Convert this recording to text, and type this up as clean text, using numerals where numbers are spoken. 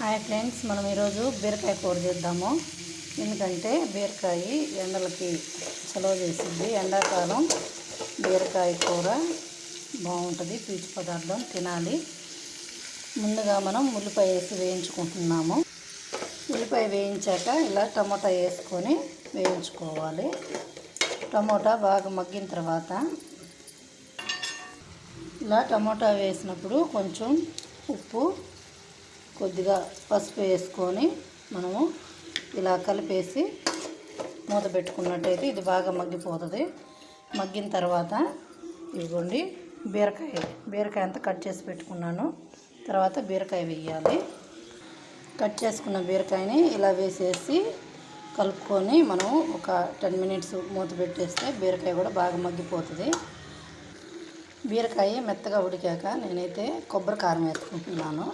Hi friends, మనం ఈరోజు బీరకాయ కూర చేద్దాము. ఎందుకంటే బీరకాయ ఎండలకి చలవ చేసింది. ఎండాకాలం బీరకాయ కూర బాగుంటుంది, పీచు పదార్థం తినాలి. ముందుగా మనం ఉల్లిపాయ వేసి వేయించుకుంటున్నాము. ఉల్లిపాయ వేయించాక ఇలా టమోటా వేసుకొని వేయించుకోవాలి. టమోటా బాగా మగ్గిన తర్వాత ఇలా టమోటా వేసినప్పుడు కొంచెం ఉప్పు, కొద్దిగా పసుపు వేసుకొని మనము ఇలా కలిపేసి మూత పెట్టుకున్నట్టయితే ఇది బాగా మగ్గిపోతుంది. మగ్గిన తర్వాత ఇదిగోండి బీరకాయ అంతా కట్ చేసి పెట్టుకున్నాను. తర్వాత బీరకాయ వేయాలి. కట్ చేసుకున్న బీరకాయని ఇలా వేసేసి కలుపుకొని మనం ఒక 10 మినిట్స్ మూత పెట్టేస్తే బీరకాయ కూడా బాగా మగ్గిపోతుంది. బీరకాయ మెత్తగా ఉడికాక నేనైతే కొబ్బరి కారం వేసుకుంటున్నాను.